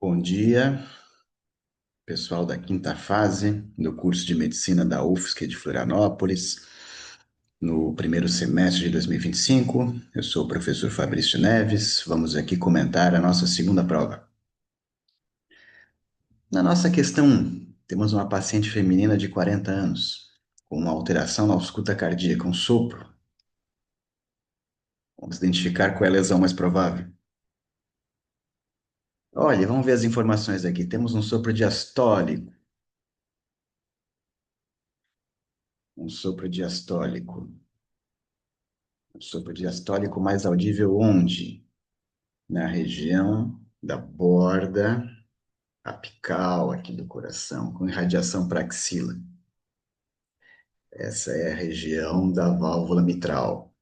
Bom dia, pessoal da quinta fase do curso de Medicina da UFSC de Florianópolis, no primeiro semestre de 2025. Eu sou o professor Fabrício Neves. Vamos aqui comentar a nossa segunda prova. Na nossa questão 1, temos uma paciente feminina de 40 anos, com uma alteração na ausculta cardíaca, um sopro. Vamos identificar qual é a lesão mais provável. Olha, vamos ver as informações aqui. Temos um sopro diastólico, um sopro diastólico. O sopro diastólico mais audível onde? Na região da borda apical aqui do coração, com irradiação para a axila. Essa é a região da válvula mitral.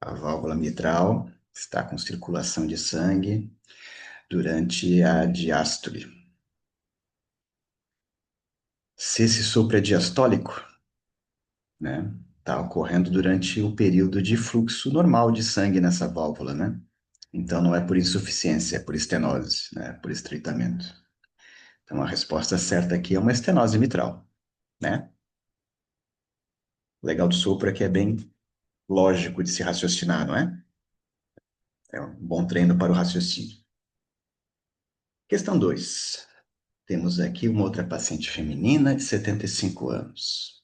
A válvula mitral está com circulação de sangue durante a diástole. Se esse sopro é diastólico, né, está ocorrendo durante o período de fluxo normal de sangue nessa válvula, né? Então não é por insuficiência, é por estenose, né, por estreitamento. Então, a resposta certa aqui é uma estenose mitral, né? O legal do sopro é que é bem lógico de se raciocinar, não é? É um bom treino para o raciocínio. Questão 2. Temos aqui uma outra paciente feminina de 75 anos.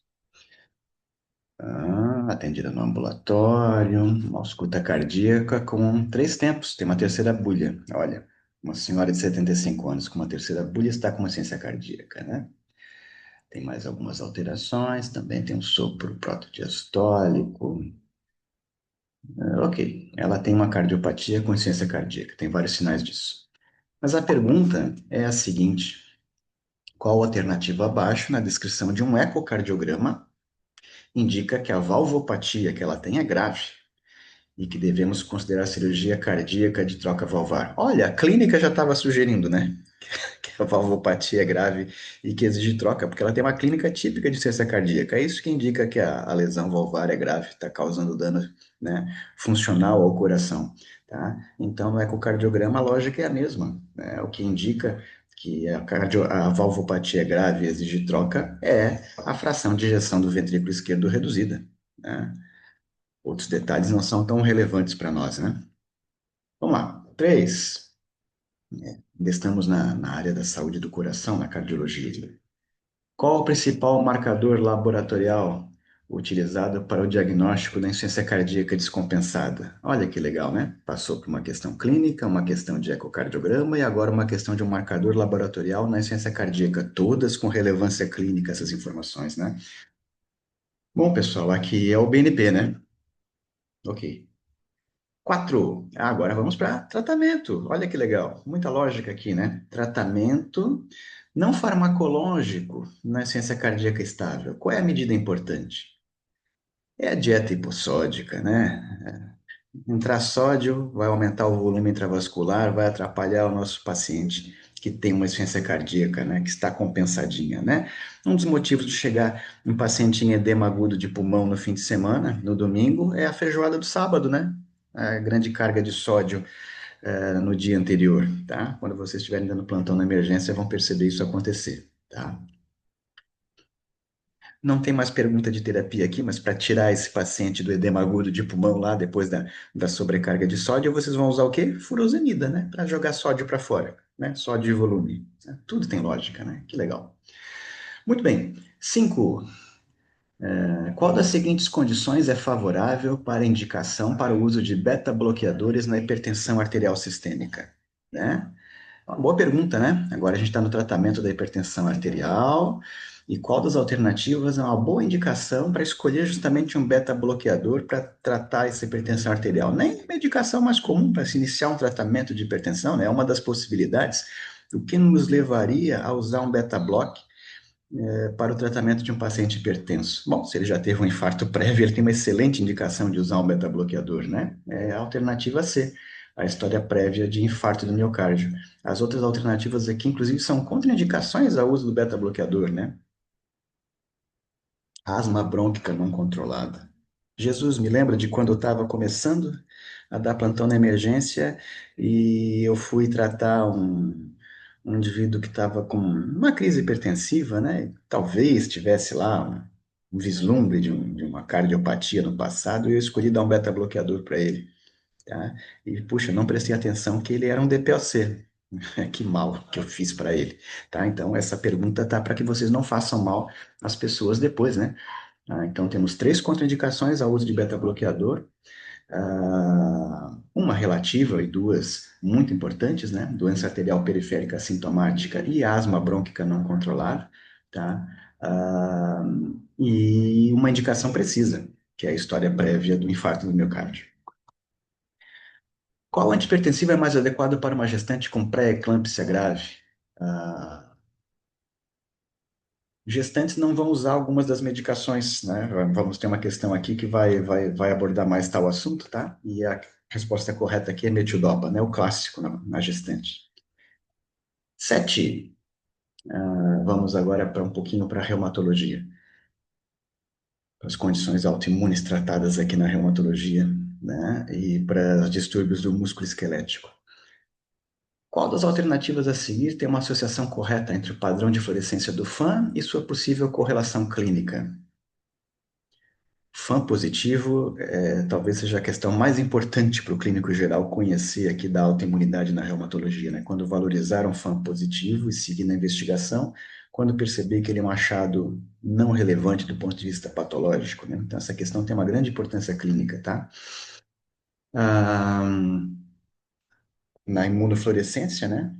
Atendida no ambulatório, uma ausculta cardíaca com 3 tempos, tem uma terceira bulha. Olha, uma senhora de 75 anos com uma terceira bulha está com uma insuficiência cardíaca, né? Tem mais algumas alterações, também tem um sopro protodiastólico. Ok, ela tem uma cardiopatia com insuficiência cardíaca, tem vários sinais disso. Mas a pergunta é a seguinte: qual alternativa abaixo, na descrição de um ecocardiograma, indica que a valvopatia que ela tem é grave e que devemos considerar a cirurgia cardíaca de troca valvar? Olha, a clínica já estava sugerindo, né? Que a valvopatia é grave e que exige troca, porque ela tem uma clínica típica de insuficiência cardíaca. É isso que indica que a lesão valvar é grave, está causando dano, né, funcional ao coração. Tá? Então, no ecocardiograma, a lógica é a mesma. Né? O que indica que a valvopatia é grave e exige troca é a fração de ejeção do ventrículo esquerdo reduzida. Né? Outros detalhes não são tão relevantes para nós, né? Vamos lá. 3. Ainda estamos na área da saúde do coração, na cardiologia. Qual o principal marcador laboratorial utilizado para o diagnóstico da insuficiência cardíaca descompensada? Olha que legal, né? Passou por uma questão clínica, uma questão de ecocardiograma e agora uma questão de um marcador laboratorial na insuficiência cardíaca, todas com relevância clínica essas informações, né? Bom, pessoal, aqui é o BNP, né? Ok. 4. Agora vamos para tratamento. Olha que legal. Muita lógica aqui, né? Tratamento não farmacológico na ciência cardíaca estável. Qual é a medida importante? É a dieta hipossódica, né? Entrar sódio vai aumentar o volume intravascular, vai atrapalhar o nosso paciente que tem uma insuficiência cardíaca, né? Que está compensadinha, né? Um dos motivos de chegar um paciente em edema agudo de pulmão no fim de semana, no domingo, é a feijoada do sábado, né? A grande carga de sódio no dia anterior, tá? Quando vocês estiverem dando plantão na emergência, vão perceber isso acontecer, tá? Não tem mais pergunta de terapia aqui, mas para tirar esse paciente do edema agudo de pulmão lá, depois da sobrecarga de sódio, vocês vão usar o quê? Furosemida, né? Para jogar sódio para fora, né? Sódio e volume. Né? Tudo tem lógica, né? Que legal. Muito bem. 5. Qual das seguintes condições é favorável para indicação para o uso de beta-bloqueadores na hipertensão arterial sistêmica? Né? Uma boa pergunta, né? Agora a gente está no tratamento da hipertensão arterial e qual das alternativas é uma boa indicação para escolher justamente um beta-bloqueador para tratar essa hipertensão arterial? Nem a medicação mais comum para se iniciar um tratamento de hipertensão, né? É uma das possibilidades. O que nos levaria a usar um beta-bloque para o tratamento de um paciente hipertenso? Bom, se ele já teve um infarto prévio, ele tem uma excelente indicação de usar um beta-bloqueador, né? É a alternativa C, a história prévia de infarto do miocárdio. As outras alternativas aqui, inclusive, são contraindicações ao uso do beta-bloqueador, né? Asma brônquica não controlada. Jesus, me lembra de quando eu estava começando a dar plantão na emergência e eu fui tratar um indivíduo que estava com uma crise hipertensiva, né? Talvez tivesse lá um vislumbre de uma cardiopatia no passado e eu escolhi dar um beta-bloqueador para ele, tá? E, puxa, não prestei atenção que ele era um DPOC. Que mal que eu fiz para ele, tá? Então, essa pergunta tá para que vocês não façam mal às pessoas depois, né? Então, temos três contraindicações ao uso de beta-bloqueador, uma relativa e duas muito importantes, né? Doença arterial periférica assintomática e asma brônquica não controlada, tá? Ah, e uma indicação precisa, que é a história prévia do infarto do miocárdio. Qual antipertensivo é mais adequado para uma gestante com pré-eclâmpsia grave? Ah, Gestantes não vão usar algumas das medicações, né? Vamos ter uma questão aqui que vai abordar mais tal assunto, tá? E a resposta correta aqui é metildopa, né? O clássico na gestante. 7. Vamos agora para um pouquinho para a reumatologia. As condições autoimunes tratadas aqui na reumatologia, né? E para os distúrbios do músculo esquelético. Qual das alternativas a seguir tem uma associação correta entre o padrão de fluorescência do FAM e sua possível correlação clínica? FAM positivo talvez seja a questão mais importante para o clínico geral conhecer aqui da autoimunidade na reumatologia, né? Quando valorizar um FAM positivo e seguir na investigação, quando perceber que ele é um achado não relevante do ponto de vista patológico, né? Então, essa questão tem uma grande importância clínica, tá? Ah, na imunofluorescência, né?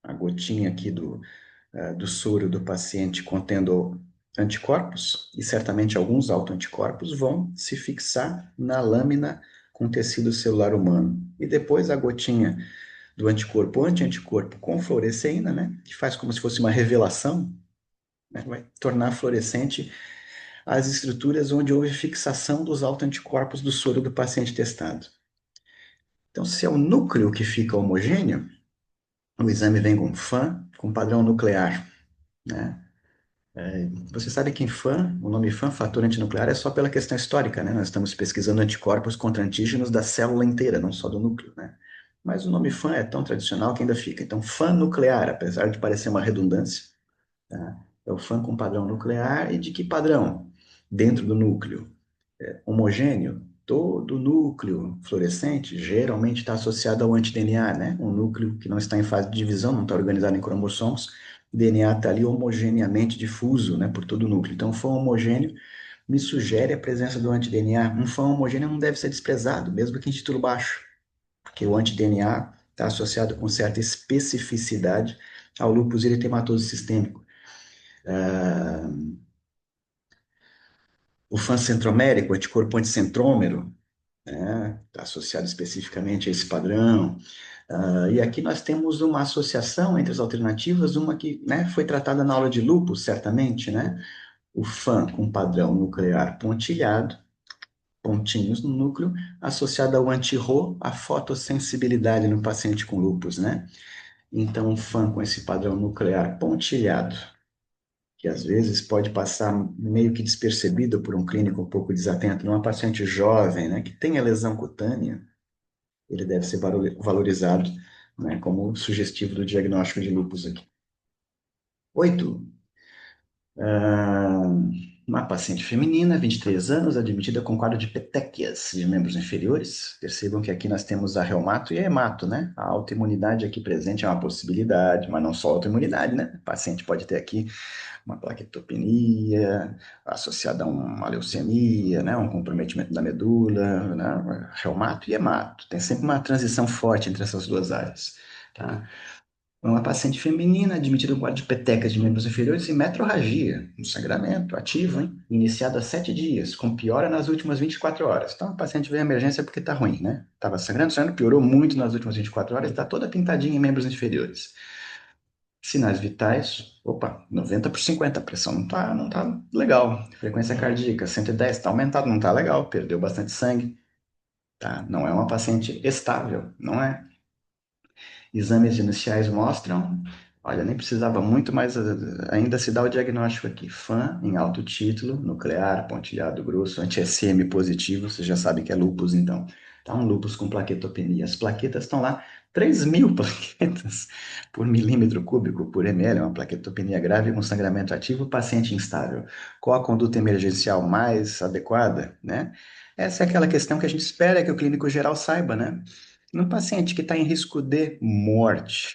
A gotinha aqui do soro do paciente contendo anticorpos, e certamente alguns autoanticorpos vão se fixar na lâmina com tecido celular humano. E depois a gotinha do anticorpo anti-anticorpo com fluoresceína, né, que faz como se fosse uma revelação, né, vai tornar fluorescente as estruturas onde houve fixação dos autoanticorpos do soro do paciente testado. Então, se é o núcleo que fica homogêneo, o exame vem com FAM, com padrão nuclear, né? Você sabe que em FAM, o nome FAM, fator antinuclear, é só pela questão histórica, né? Nós estamos pesquisando anticorpos contra antígenos da célula inteira, não só do núcleo, né? Mas o nome FAM é tão tradicional que ainda fica. Então, FAM nuclear, apesar de parecer uma redundância, tá? É o FAM com padrão nuclear e de que padrão? Dentro do núcleo homogêneo, todo núcleo fluorescente geralmente está associado ao anti-DNA, né? Um núcleo que não está em fase de divisão, não está organizado em cromossomos, o DNA está ali homogeneamente difuso, né, por todo o núcleo. Então, fã homogêneo me sugere a presença do anti-DNA. Um fã homogêneo não deve ser desprezado, mesmo que em título baixo, porque o anti-DNA está associado com certa especificidade ao lúpus eritematoso sistêmico. O fã centromérico, anticorpo anticentrômero, né, está associado especificamente a esse padrão. E aqui nós temos uma associação entre as alternativas, uma que, né, foi tratada na aula de lúpus, certamente, né? O FAM com padrão nuclear pontilhado, pontinhos no núcleo, associado ao anti-RO, a fotossensibilidade no paciente com lúpus, né? Então, o FAM com esse padrão nuclear pontilhado, que às vezes pode passar meio que despercebido por um clínico um pouco desatento, numa paciente jovem, né, que tem a lesão cutânea, ele deve ser valorizado, né, como sugestivo do diagnóstico de lúpus aqui. 8. Ah, uma paciente feminina, 23 anos, admitida com quadro de petequias de membros inferiores. Percebam que aqui nós temos a reumato e a hemato, né? A autoimunidade aqui presente é uma possibilidade, mas não só autoimunidade, né? O paciente pode ter aqui uma plaquetopenia associada a uma leucemia, né? Um comprometimento da medula, né? Reumato e hemato. Tem sempre uma transição forte entre essas duas áreas, tá? Uma paciente feminina admitida com quadro de petecas de membros inferiores e metrorragia, um sangramento ativo, hein? Iniciado há 7 dias, com piora nas últimas 24 horas. Então, a paciente veio à emergência porque está ruim, né? Estava sangrando, piorou muito nas últimas 24 horas, está toda pintadinha em membros inferiores. Sinais vitais, opa, 90 por 50, a pressão não tá legal. Frequência cardíaca, 110, está aumentado, não está legal, perdeu bastante sangue, tá? Não é uma paciente estável, não é? Exames iniciais mostram, olha, nem precisava muito, mas ainda se dá o diagnóstico aqui. FAM em alto título, nuclear, pontilhado grosso, anti-SM positivo, você já sabe que é lúpus, então. Tá um lúpus com plaquetopenia. As plaquetas estão lá, 3.000 plaquetas por milímetro cúbico por ml, uma plaquetopenia grave com sangramento ativo, paciente instável. Qual a conduta emergencial mais adequada, né? Essa é aquela questão que a gente espera que o clínico geral saiba, né? No paciente que está em risco de morte,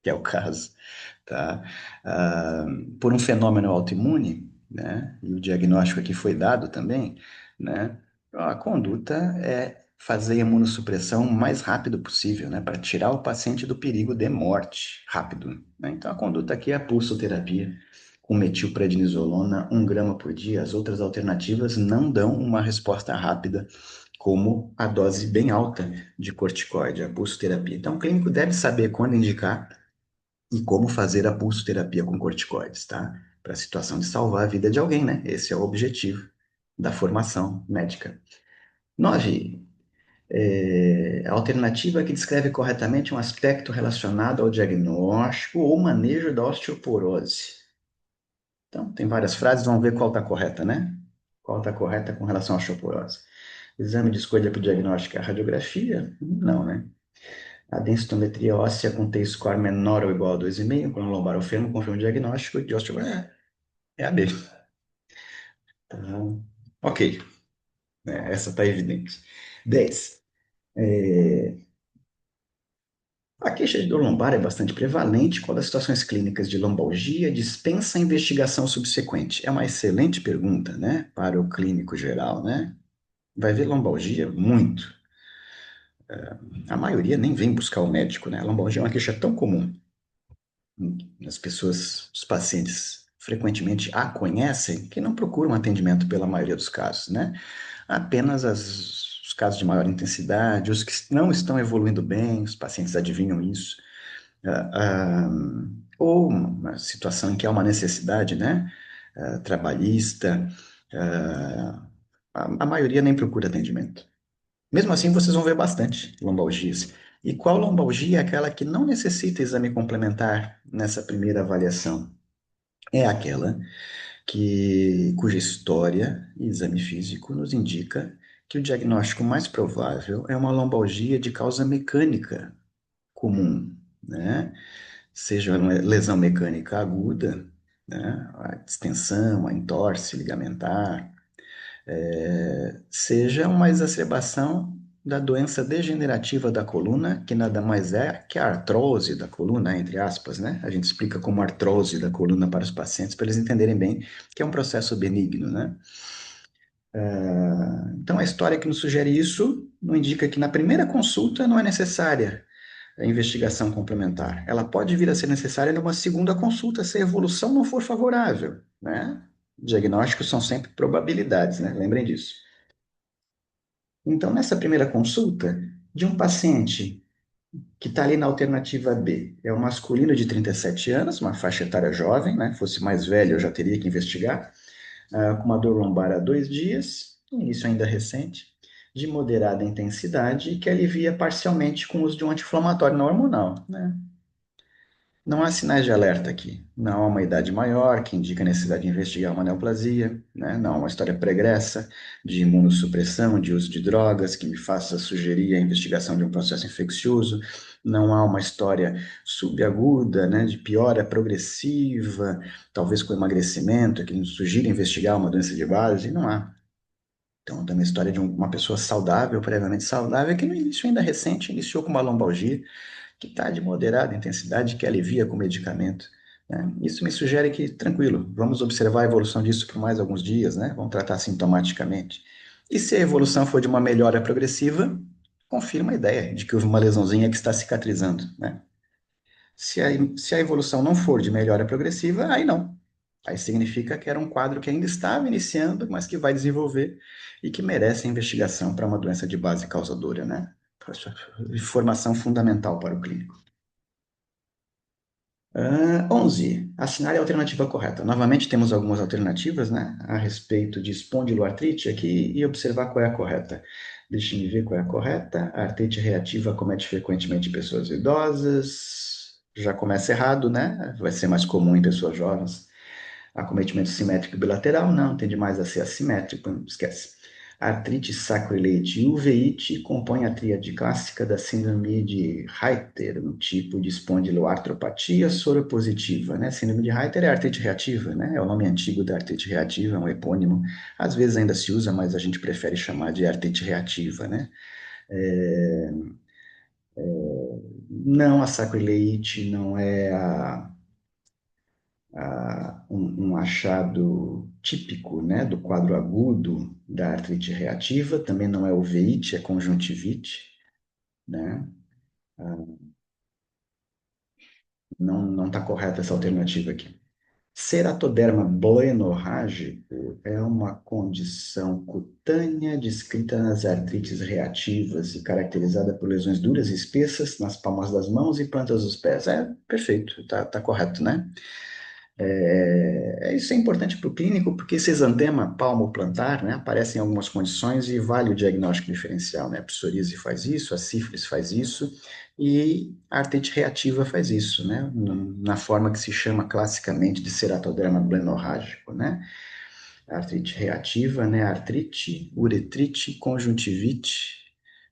que é o caso, tá? Ah, por um fenômeno autoimune, né? E o diagnóstico aqui foi dado também, né? A conduta é fazer a imunossupressão o mais rápido possível, né? Para tirar o paciente do perigo de morte rápido, né? Então a conduta aqui é a pulsoterapia com metilprednisolona, 1 grama por dia. As outras alternativas não dão uma resposta rápida como a dose bem alta de corticoide, a pulsoterapia. Então, o clínico deve saber quando indicar e como fazer a pulsoterapia com corticoides, tá? Para a situação de salvar a vida de alguém, né? Esse é o objetivo da formação médica. 9. A alternativa que descreve corretamente um aspecto relacionado ao diagnóstico ou manejo da osteoporose. Então, tem várias frases, vamos ver qual está correta, né? Qual está correta com relação à osteoporose. Exame de escolha para o diagnóstico é a radiografia? Não, né? A densitometria óssea com T-score menor ou igual a 2,5, com lombar ou fêmur, confirma o diagnóstico de osteoporose. É a B. Tá. Ok, essa está evidente. 10. A queixa de dor lombar é bastante prevalente. Qual das situações clínicas de lombalgia dispensa investigação subsequente? É uma excelente pergunta, né? Para o clínico geral, né? Vai ver lombalgia muito. A maioria nem vem buscar o médico, né? A lombalgia é uma queixa tão comum. As pessoas, os pacientes frequentemente a conhecem que não procuram atendimento pela maioria dos casos, né? Apenas os casos de maior intensidade, os que não estão evoluindo bem, os pacientes adivinham isso. Ah, ah, ou uma situação em que há uma necessidade, né? Trabalhista, a maioria nem procura atendimento. Mesmo assim, vocês vão ver bastante lombalgias. E qual lombalgia é aquela que não necessita exame complementar nessa primeira avaliação? É aquela cuja história e exame físico nos indica que o diagnóstico mais provável é uma lombalgia de causa mecânica comum, né? Seja uma lesão mecânica aguda, né? A distensão, a entorse ligamentar, seja uma exacerbação da doença degenerativa da coluna, que nada mais é que a artrose da coluna, entre aspas, né? A gente explica como artrose da coluna para os pacientes, para eles entenderem bem que é um processo benigno, né? Então, a história que nos sugere isso não indica que na primeira consulta não é necessária a investigação complementar. Ela pode vir a ser necessária numa segunda consulta se a evolução não for favorável, né? Diagnósticos são sempre probabilidades, né? Lembrem disso. Então, nessa primeira consulta, de um paciente que está ali na alternativa B, é um masculino de 37 anos, uma faixa etária jovem, né? Fosse mais velho, eu já teria que investigar, com uma dor lombar há 2 dias, início ainda recente, de moderada intensidade e que alivia parcialmente com o uso de um anti-inflamatório não hormonal, né? Não há sinais de alerta aqui. Não há uma idade maior que indica a necessidade de investigar uma neoplasia, né? Não há uma história pregressa de imunossupressão, de uso de drogas que me faça sugerir a investigação de um processo infeccioso. Não há uma história subaguda, né, de piora progressiva, talvez com emagrecimento, que nos sugira investigar uma doença de base. Não há. Então, tem uma história de uma pessoa saudável, previamente saudável, que no início ainda recente iniciou com uma lombalgia, que está de moderada intensidade, que alivia com medicamento, né? Isso me sugere que, tranquilo, vamos observar a evolução disso por mais alguns dias, né? Vamos tratar sintomaticamente. E se a evolução for de uma melhora progressiva, confirma a ideia de que houve uma lesãozinha que está cicatrizando, né? Se a evolução não for de melhora progressiva, aí não. Aí significa que era um quadro que ainda estava iniciando, mas que vai desenvolver e que merece a investigação para uma doença de base causadora, né? Informação fundamental para o clínico. 11. Assinar a alternativa correta. Novamente, temos algumas alternativas, né, a respeito de espondiloartrite aqui e observar qual é a correta. Deixe-me ver qual é a correta. A artrite reativa acomete frequentemente pessoas idosas. Já começa errado, né? Vai ser mais comum em pessoas jovens. Acometimento simétrico bilateral, não, tende mais a ser assimétrico, esquece. Artrite sacroiliite e uveíte compõem a tríade clássica da síndrome de Reiter, um tipo de espondiloartropatia soropositiva, né? Síndrome de Reiter é artrite reativa, né? É o nome antigo da artrite reativa, é um epônimo. Às vezes ainda se usa, mas a gente prefere chamar de artrite reativa, né? É, não, a sacroiliite não é um achado típico, né, do quadro agudo da artrite reativa, também não é uveíte, é conjuntivite, né? Não está correta essa alternativa aqui. Ceratoderma boenorrágico é uma condição cutânea descrita nas artrites reativas e caracterizada por lesões duras e espessas nas palmas das mãos e plantas dos pés. É perfeito, tá correto, né? Isso é importante para o clínico, porque esse exantema palmo-plantar, né, aparece em algumas condições e vale o diagnóstico diferencial, né? A psoríase faz isso, a sífilis faz isso, e a artrite reativa faz isso, né? Na forma que se chama classicamente de ceratoderma blenorrágico, né? A artrite reativa, né? Artrite, uretrite, conjuntivite,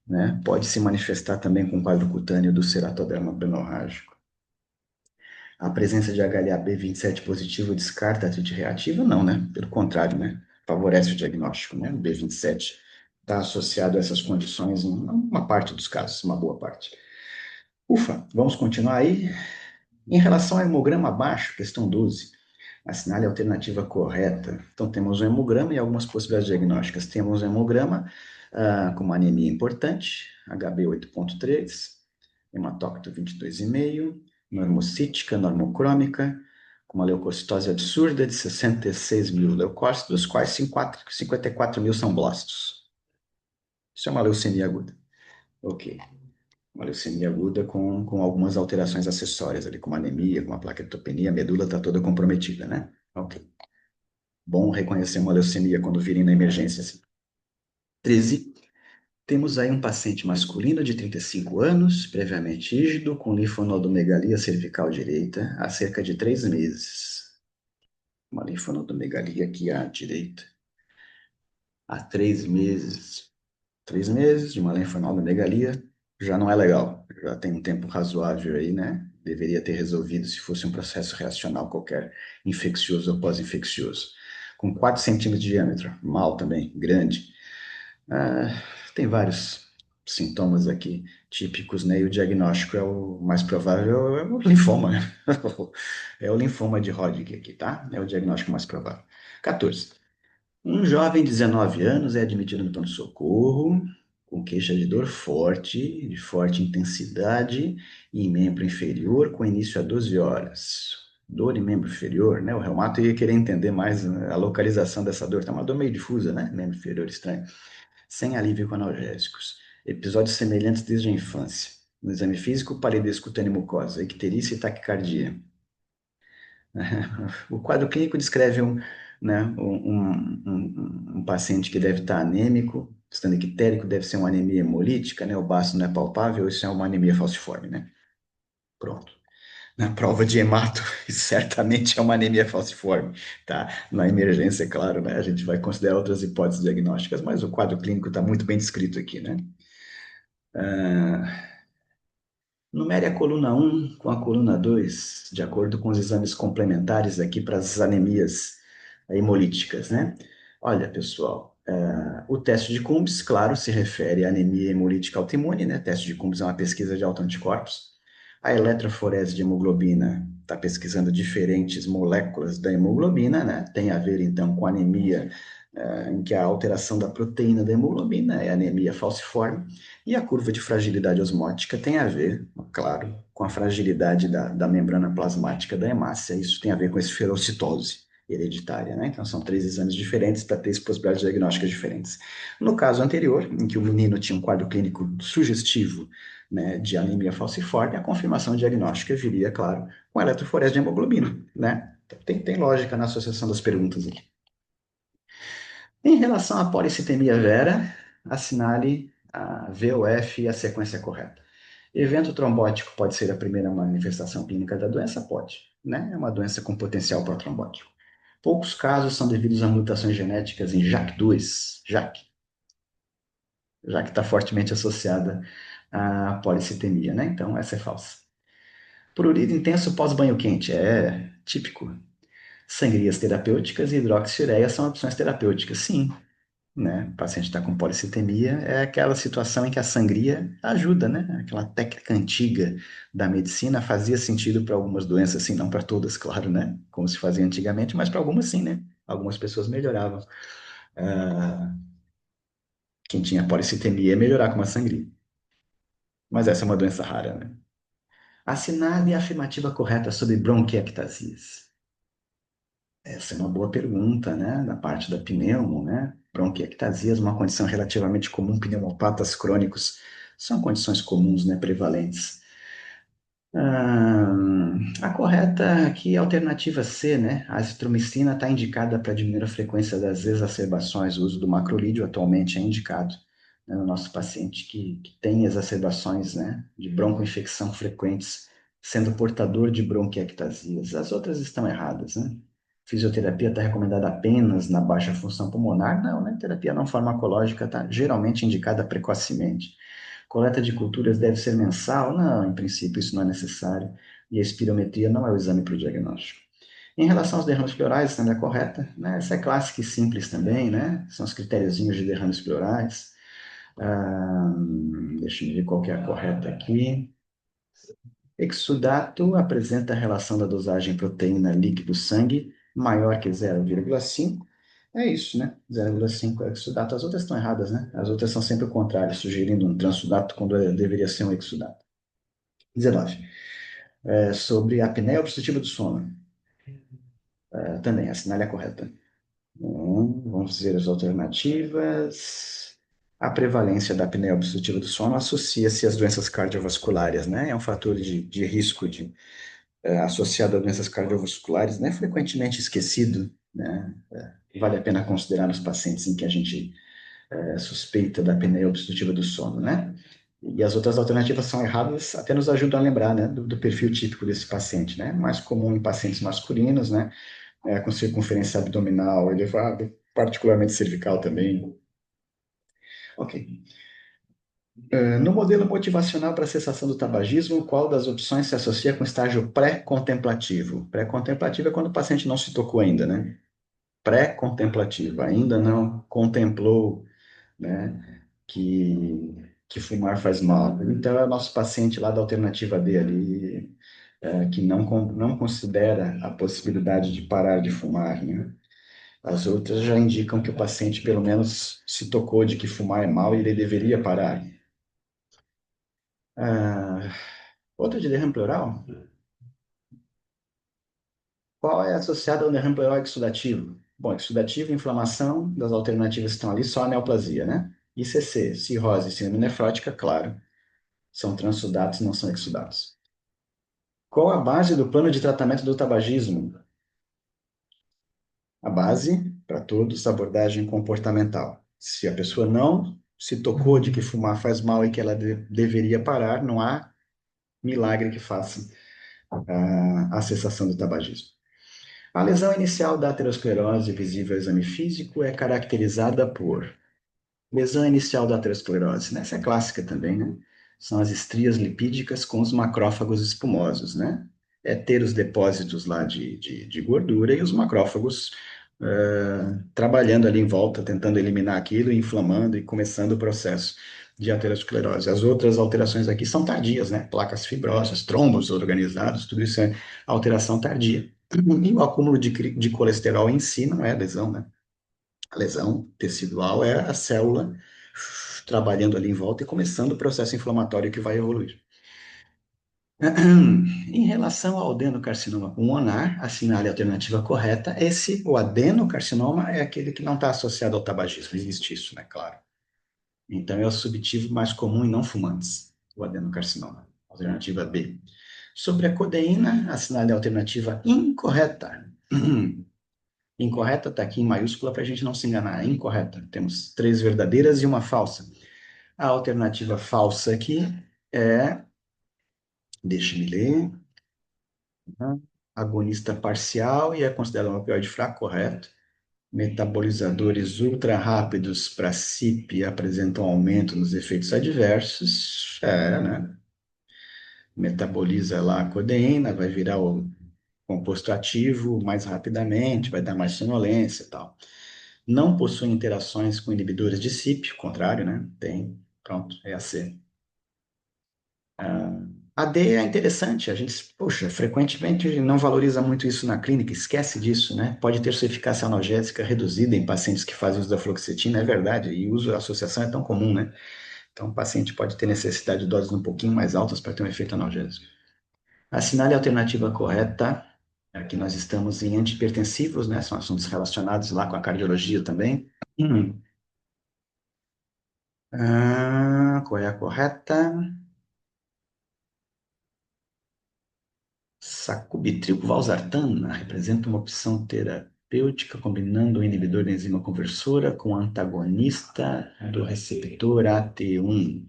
né? Pode se manifestar também com quadro cutâneo do ceratoderma blenorrágico. A presença de HLA-B27 positivo descarta a artrite reativa? Não, né? Pelo contrário, né? Favorece o diagnóstico, né? O B27 está associado a essas condições em uma parte dos casos, uma boa parte. Ufa, vamos continuar aí. Em relação ao hemograma baixo, questão 12, assinale a alternativa correta. Então, temos um hemograma e algumas possibilidades diagnósticas. Temos um hemograma com uma anemia importante, HB 8,3, hematócrito 22,5, normocítica, normocrômica, com uma leucocitose absurda de 66 mil leucócitos, dos quais 54 mil são blastos. Isso é uma leucemia aguda. Ok. Uma leucemia aguda com algumas alterações acessórias ali, com uma anemia, com uma plaquetopenia, a medula está toda comprometida, né? Ok. Bom reconhecer uma leucemia quando virem na emergência, assim. 13. Temos aí um paciente masculino de 35 anos, previamente rígido, com linfonodomegalia cervical direita, há cerca de 3 meses. Uma linfonodomegalia aqui à direita. Há 3 meses. 3 meses de uma linfonodomegalia já não é legal. Já tem um tempo razoável aí, né? Deveria ter resolvido se fosse um processo reacional qualquer, infeccioso ou pós-infeccioso. Com 4 centímetros de diâmetro, mal também, grande. Tem vários sintomas aqui típicos, né? E o diagnóstico é o mais provável, é o linfoma, né? É o linfoma de Hodgkin aqui, tá? É o diagnóstico mais provável. 14. Um jovem de 19 anos é admitido no pronto-socorro com queixa de dor forte, de forte intensidade em membro inferior, com início a 12 horas. Dor em membro inferior, né? O reumato ia querer entender mais a localização dessa dor. Tá uma dor meio difusa, né? Membro inferior estranho. Sem alívio com analgésicos. Episódios semelhantes desde a infância. No exame físico, palidez cutânea e mucosa, icterícia e taquicardia. O quadro clínico descreve né, um paciente que deve estar anêmico, estando ictérico, deve ser uma anemia hemolítica, né? O baço não é palpável, isso é uma anemia falciforme, né? Pronto. Na prova de hemato, certamente é uma anemia falciforme, tá? Na emergência, é claro, né? A gente vai considerar outras hipóteses diagnósticas, mas o quadro clínico está muito bem descrito aqui, né? Ah, numere a coluna 1 com a coluna 2, de acordo com os exames complementares aqui para as anemias hemolíticas, né? Olha, pessoal, o teste de Coombs, claro, se refere à anemia hemolítica autoimune, né? O teste de Coombs é uma pesquisa de autoanticorpos. A eletroforese de hemoglobina está pesquisando diferentes moléculas da hemoglobina, né? Tem a ver, então, com anemia em que a alteração da proteína da hemoglobina é anemia falciforme. E a curva de fragilidade osmótica tem a ver, claro, com a fragilidade da membrana plasmática da hemácia. Isso tem a ver com a esferocitose hereditária, né? Então, são 3 exames diferentes para 3 possibilidades diagnósticas diferentes. No caso anterior, em que o menino tinha um quadro clínico sugestivo, né, de anemia falciforme, a confirmação diagnóstica viria, claro, com a eletroforese de hemoglobina, né? Tem lógica na associação das perguntas aqui. Em relação à policitemia vera, assinale a VOF e a sequência correta. Evento trombótico pode ser a primeira manifestação clínica da doença? Pode, né? É uma doença com potencial protrombótico. Poucos casos são devidos a mutações genéticas em JAK2, JAK. já que está fortemente associada à policitemia, né? Então, essa é falsa. Prurido intenso pós-banho quente, é típico. Sangrias terapêuticas e hidroxiureia são opções terapêuticas, sim, né? O paciente está com policitemia, é aquela situação em que a sangria ajuda, né? Aquela técnica antiga da medicina fazia sentido para algumas doenças, assim, não para todas, claro, né? Como se fazia antigamente, mas para algumas sim, né? Algumas pessoas melhoravam. Ah, quem tinha policitemia ia melhorar com uma sangria. Mas essa é uma doença rara, né? Assinale a afirmativa correta sobre bronquiectasias. Essa é uma boa pergunta, né? Da parte da pneumo, né? Bronquiectasias, uma condição relativamente comum, pneumopatas crônicos, são condições comuns, né? Prevalentes. Ah, a correta aqui é a alternativa C, né? A azitromicina está indicada para diminuir a frequência das exacerbações. O uso do macrolídeo atualmente é indicado, né, no nosso paciente que tem exacerbações, né, de broncoinfecção frequentes, sendo portador de bronquiectasias. As outras estão erradas, né? Fisioterapia está recomendada apenas na baixa função pulmonar? Não, né? Terapia não farmacológica está geralmente indicada precocemente. Coleta de culturas deve ser mensal? Não, em princípio isso não é necessário. E a espirometria não é o exame para o diagnóstico. Em relação aos derrames pleurais, também é correta, né? Essa é clássica e simples também, né? São os critériozinhos de derrames pleurais. Ah, deixa eu ver qual que é a correta aqui. Exsudato apresenta a relação da dosagem proteína líquido-sangue maior que 0,5. É isso, né? 0,5 é exsudato. As outras estão erradas, né? As outras são sempre o contrário, sugerindo um transsudato quando deveria ser um exsudato. 19. Sobre a apneia obstrutiva do sono. Também, assinale a correta. Vamos ver as alternativas. A prevalência da apneia obstrutiva do sono associa-se às doenças cardiovasculares, né? É um fator de risco associado a doenças cardiovasculares, né? Frequentemente esquecido, né? Vale a pena considerar nos pacientes em que a gente suspeita da apneia obstrutiva do sono, né? E as outras alternativas são erradas, até nos ajudam a lembrar, né, do perfil típico desse paciente, né? Mais comum em pacientes masculinos, né? Com circunferência abdominal elevada, particularmente cervical também. Ok. No modelo motivacional para a cessação do tabagismo, qual das opções se associa com o estágio pré-contemplativo? Pré-contemplativo é quando o paciente não se tocou ainda, né? Pré-contemplativo, ainda não contemplou, né, que fumar faz mal. Então, é o nosso paciente lá da alternativa D ali, que não considera a possibilidade de parar de fumar, né? As outras já indicam que o paciente, pelo menos, se tocou de que fumar é mal e ele deveria parar. Ah, outra de derrame pleural, qual é associada ao derrame pleural exudativo? Bom, exudativo, inflamação, das alternativas que estão ali, só a neoplasia, né? ICC, cirrose, síndrome nefrótica, claro, são transsudatos, não são exudatos. Qual a base do plano de tratamento do tabagismo? A base, para todos, abordagem comportamental. Se a pessoa não se tocou de que fumar faz mal e que ela deveria parar, não há milagre que faça a cessação do tabagismo. A lesão inicial da aterosclerose visível ao exame físico é caracterizada por lesão inicial da aterosclerose, né? Essa é clássica também, né? São as estrias lipídicas com os macrófagos espumosos, né? É ter os depósitos lá de gordura e os macrófagos trabalhando ali em volta, tentando eliminar aquilo, inflamando e começando o processo de aterosclerose. As outras alterações aqui são tardias, né? Placas fibrosas, trombos organizados, tudo isso é alteração tardia. E o acúmulo de colesterol em si não é lesão, né? A lesão tecidual é a célula trabalhando ali em volta e começando o processo inflamatório que vai evoluir. Em relação ao adenocarcinoma pulmonar, assinale a alternativa correta. O adenocarcinoma, é aquele que não está associado ao tabagismo. Existe isso, né? Claro. Então, é o subtipo mais comum em não fumantes, o adenocarcinoma. Alternativa B. Sobre a codeína, assinale a alternativa incorreta. Incorreta está aqui em maiúscula para a gente não se enganar. É incorreta. Temos três verdadeiras e uma falsa. A alternativa falsa aqui é, deixe-me ler, agonista parcial e é considerado um opioide fraco, correto. Metabolizadores ultra rápidos para CYP apresentam aumento nos efeitos adversos. Né? Metaboliza lá a codeína, vai virar o composto ativo mais rapidamente, vai dar mais sonolência e tal. Não possui interações com inibidores de CYP, o contrário, né? Tem. Pronto, é a C. A D é interessante, a gente, poxa, frequentemente não valoriza muito isso na clínica, esquece disso, né? Pode ter sua eficácia analgésica reduzida em pacientes que fazem uso da fluoxetina, é verdade, e o uso da associação é tão comum, né? Então, o paciente pode ter necessidade de doses um pouquinho mais altas para ter um efeito analgésico. Assinale a alternativa correta. Aqui nós estamos em antihipertensivos, né? São assuntos relacionados lá com a cardiologia também. Hum. Qual é a correta? Sacubitril valsartana representa uma opção terapêutica combinando o inibidor da enzima conversora com o antagonista do receptor AT1.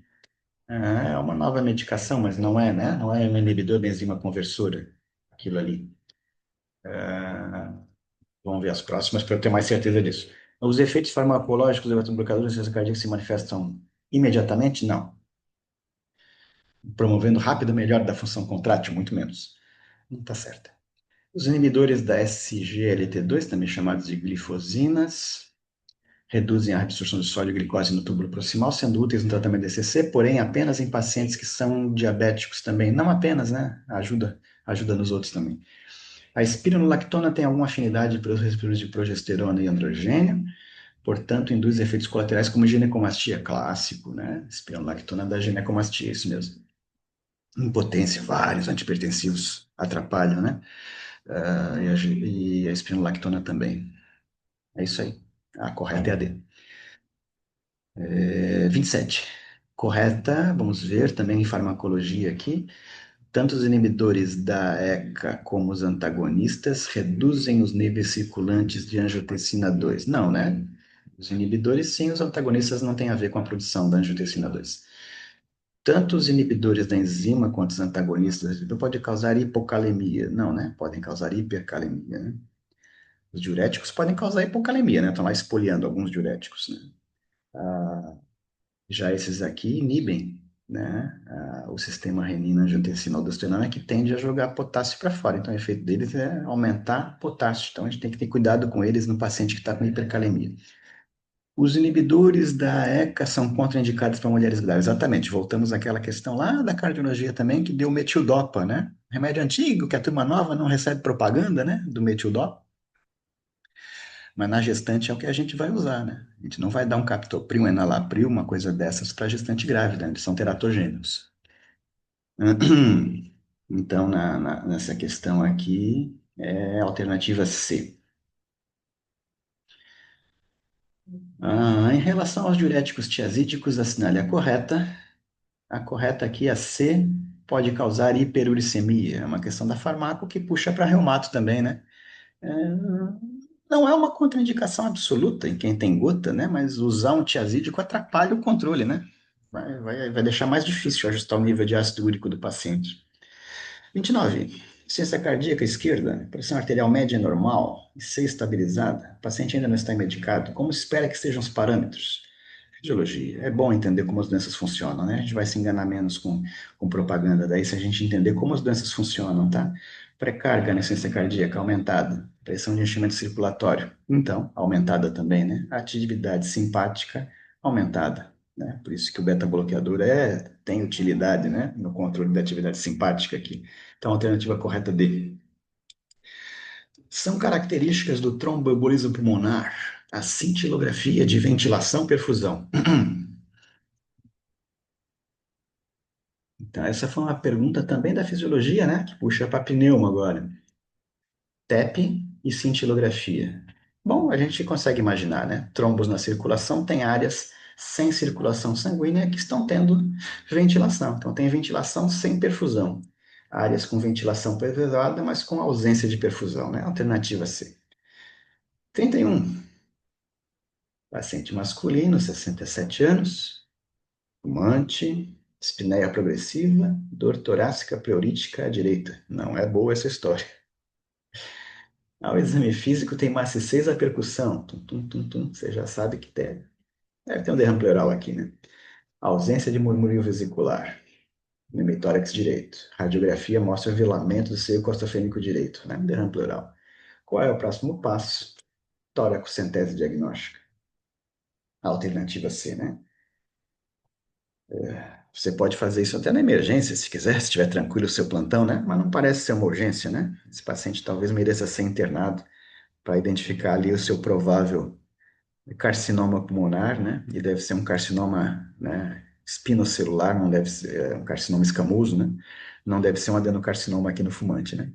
É uma nova medicação, mas não é, né? Não é um inibidor da enzima conversora, aquilo ali. Vamos ver as próximas para eu ter mais certeza disso. Os efeitos farmacológicos do beta-bloqueador de insuficiência cardíaca se manifestam imediatamente? Não. Promovendo rápida melhora da função contrátil? Muito menos. Não está certo. Os inibidores da SGLT2, também chamados de glifosinas, reduzem a absorção de sódio e glicose no túbulo proximal, sendo úteis no tratamento de DCC, porém apenas em pacientes que são diabéticos também. Não apenas, né? Ajuda nos outros também. A espironolactona tem alguma afinidade para os receptores de progesterona e androgênio, portanto, induz efeitos colaterais como ginecomastia, clássico, né? Espironolactona da ginecomastia, isso mesmo. Impotência, vários antihipertensivos atrapalham, né? E a espironolactona também. É isso aí. A correta é a D. 27. Correta, vamos ver também em farmacologia aqui. Tanto os inibidores da ECA como os antagonistas reduzem os níveis circulantes de angiotensina 2. Não, né? Os inibidores sim, os antagonistas não têm a ver com a produção da angiotensina 2. Tanto os inibidores da enzima quanto os antagonistas podem causar hipocalemia. Não, né? Podem causar hipercalemia, né? Os diuréticos podem causar hipocalemia, né? Estão lá espoliando alguns diuréticos, né? Já esses aqui inibem, né, o sistema renina-angiotensina-aldosterona que tende a jogar potássio para fora. Então, o efeito deles é aumentar potássio. Então, a gente tem que ter cuidado com eles no paciente que está com hipercalemia. Os inibidores da ECA são contraindicados para mulheres grávidas. Exatamente. Voltamos àquela questão lá da cardiologia também, que deu metildopa, né? Remédio antigo, que a turma nova não recebe propaganda, né? Do metildopa. Mas na gestante é o que a gente vai usar, né? A gente não vai dar um captopril, um enalapril, uma coisa dessas para gestante grávida, né? Eles são teratogênicos. Então, nessa questão aqui, é a alternativa C. Em relação aos diuréticos tiazídicos, assinale a correta. A correta aqui, a C, pode causar hiperuricemia. É uma questão da farmaco que puxa para reumato também, né? É, não é uma contraindicação absoluta em quem tem gota, né? Mas usar um tiazídico atrapalha o controle, né? Vai deixar mais difícil ajustar o nível de ácido úrico do paciente. 29. Ciência cardíaca esquerda, pressão arterial média normal e C estabilizada. O paciente ainda não está medicado. Como espera que sejam os parâmetros? Fisiologia. É bom entender como as doenças funcionam, né? A gente vai se enganar menos com propaganda daí se a gente entender como as doenças funcionam, tá? Pré-carga na ciência cardíaca aumentada, pressão de enchimento circulatório, então, aumentada também, né? Atividade simpática aumentada, né? Por isso que o beta-bloqueador tem utilidade, né? No controle da atividade simpática aqui. Então, a alternativa correta D. São características do tromboembolismo pulmonar a cintilografia de ventilação-perfusão. Então, essa foi uma pergunta também da fisiologia, né? Que puxa para pneuma agora. TEP e cintilografia. Bom, a gente consegue imaginar, né? Trombos na circulação tem áreas sem circulação sanguínea que estão tendo ventilação. Então, tem ventilação sem perfusão. Áreas com ventilação perfusada, mas com ausência de perfusão, né? Alternativa C. 31. Paciente masculino, 67 anos, fumante, espinéia progressiva, dor torácica preurítica à direita. Não é boa essa história. Ah, o exame físico tem massa 6 a percussão. Tum, tum, tum, tum. Você já sabe que deve ter um derrame pleural aqui, né? Ausência de murmúrio vesicular. Pneumotórax direito. Radiografia mostra velamento do seio costofênico direito, né? Derrame pleural. Qual é o próximo passo? Tóraco-centese diagnóstica. Alternativa C, né? Você pode fazer isso até na emergência, se quiser, se estiver tranquilo o seu plantão, né? Mas não parece ser uma urgência, né? Esse paciente talvez mereça ser internado para identificar ali o seu provável carcinoma pulmonar, né? E deve ser um carcinoma, né, espinocelular, não deve ser um carcinoma escamoso, né? Não deve ser um adenocarcinoma aqui no fumante, né?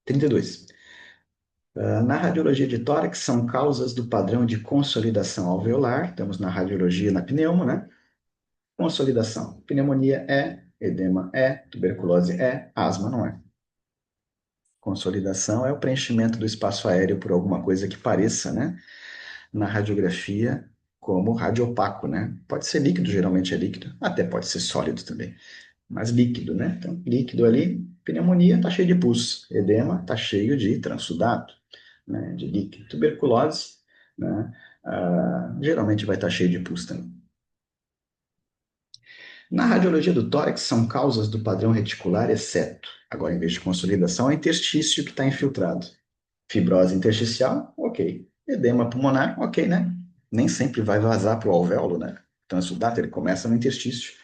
32. Na radiologia de tórax, são causas do padrão de consolidação alveolar. Estamos na radiologia na pneumo, né? Consolidação. Pneumonia é, edema é, tuberculose é, asma não é. Consolidação é o preenchimento do espaço aéreo por alguma coisa que pareça, né? Na radiografia, como radiopaco, né? Pode ser líquido, geralmente é líquido, até pode ser sólido também, mas líquido, né? Então, líquido ali, pneumonia está cheio de pus, edema está cheio de transsudato, né? De líquido. Tuberculose, né? Geralmente vai estar cheio de pus também. Na radiologia do tórax, são causas do padrão reticular, exceto, agora em vez de consolidação, é interstício que está infiltrado. Fibrose intersticial, ok. Edema pulmonar, ok, né? Nem sempre vai vazar para o alvéolo, né? Transsudato, ele começa no interstício,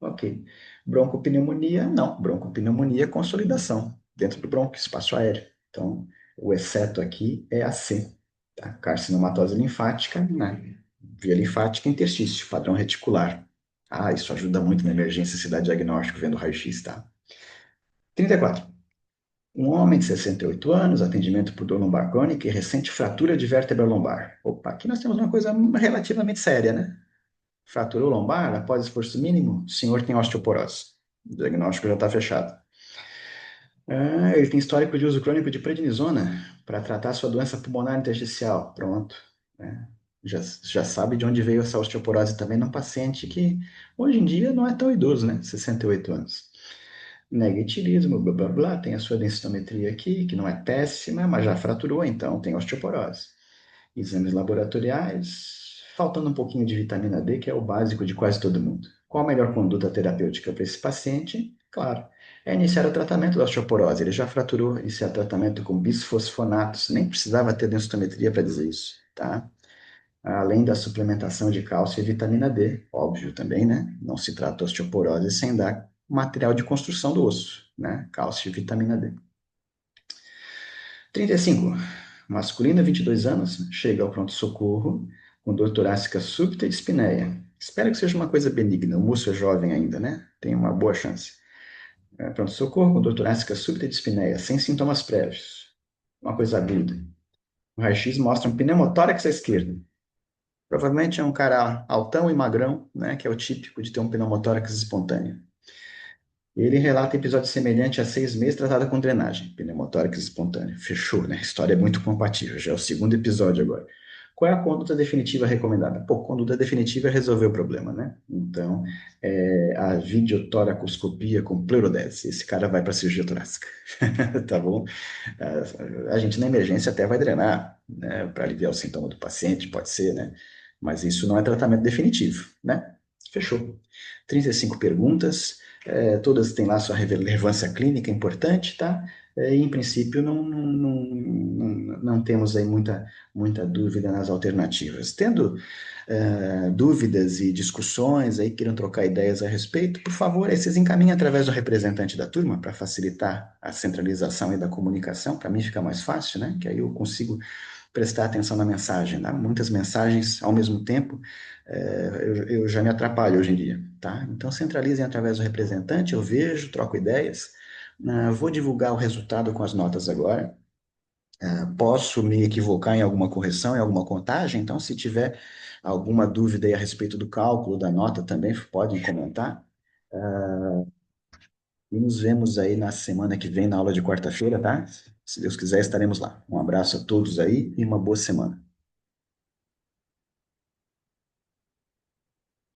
ok. Broncopneumonia, não. Broncopneumonia é consolidação, dentro do bronco, espaço aéreo. Então, o exceto aqui é a C, tá? Carcinomatose linfática, né? Via linfática, interstício, padrão reticular. Ah, isso ajuda muito na emergência se dar diagnóstico vendo raio-x, tá? 34. Um homem de 68 anos, atendimento por dor lombar crônica e recente fratura de vértebra lombar. Opa, aqui nós temos uma coisa relativamente séria, né? Fraturou lombar após esforço mínimo, o senhor tem osteoporose. O diagnóstico já está fechado. Ele tem histórico de uso crônico de prednisona para tratar sua doença pulmonar intersticial. Pronto, né? Já sabe de onde veio essa osteoporose também num paciente que hoje em dia não é tão idoso, né? 68 anos. Negativismo, blá blá blá, tem a sua densitometria aqui, que não é péssima, mas já fraturou, então tem osteoporose. Exames laboratoriais, faltando um pouquinho de vitamina D, que é o básico de quase todo mundo. Qual a melhor conduta terapêutica para esse paciente? Claro, é iniciar o tratamento da osteoporose. Ele já fraturou, iniciar tratamento com bisfosfonatos, nem precisava ter densitometria para dizer isso, tá? Além da suplementação de cálcio e vitamina D, óbvio também, né? Não se trata de osteoporose sem dar material de construção do osso, né? Cálcio e vitamina D. 35. Masculina, 22 anos, chega ao pronto-socorro com dor torácica súbita e dispneia. Espero que seja uma coisa benigna, o moço é jovem ainda, né? Tem uma boa chance. Pronto-socorro com dor torácica súbita e dispneia, sem sintomas prévios. Uma coisa aguda. O raio-x mostra um pneumotórax à esquerda. Provavelmente é um cara altão e magrão, né, que é o típico de ter um pneumotórax espontâneo. Ele relata episódio semelhante há 6 meses, tratado com drenagem, pneumotórax espontâneo. Fechou, né? A história é muito compatível, já é o segundo episódio agora. Qual é a conduta definitiva recomendada? Pô, conduta definitiva é resolver o problema, né? Então, a videotoracoscopia com pleurodese. Esse cara vai para a cirurgia torácica, tá bom? A gente na emergência até vai drenar, né, para aliviar o sintoma do paciente, pode ser, né? Mas isso não é tratamento definitivo, né? Fechou. 35 perguntas, todas têm lá sua relevância clínica importante, tá? E, em princípio, não temos aí muita dúvida nas alternativas. Tendo dúvidas e discussões aí, queiram trocar ideias a respeito, por favor, aí vocês encaminhem através do representante da turma para facilitar a centralização e da comunicação, para mim fica mais fácil, né? Que aí eu consigo prestar atenção na mensagem, né? Muitas mensagens ao mesmo tempo, eu já me atrapalho hoje em dia, tá? Então centralizem através do representante, eu vejo, troco ideias, vou divulgar o resultado com as notas agora. Posso me equivocar em alguma correção, em alguma contagem, então se tiver alguma dúvida aí a respeito do cálculo da nota também, podem comentar. E nos vemos aí na semana que vem, na aula de quarta-feira, tá? Se Deus quiser, estaremos lá. Um abraço a todos aí e uma boa semana.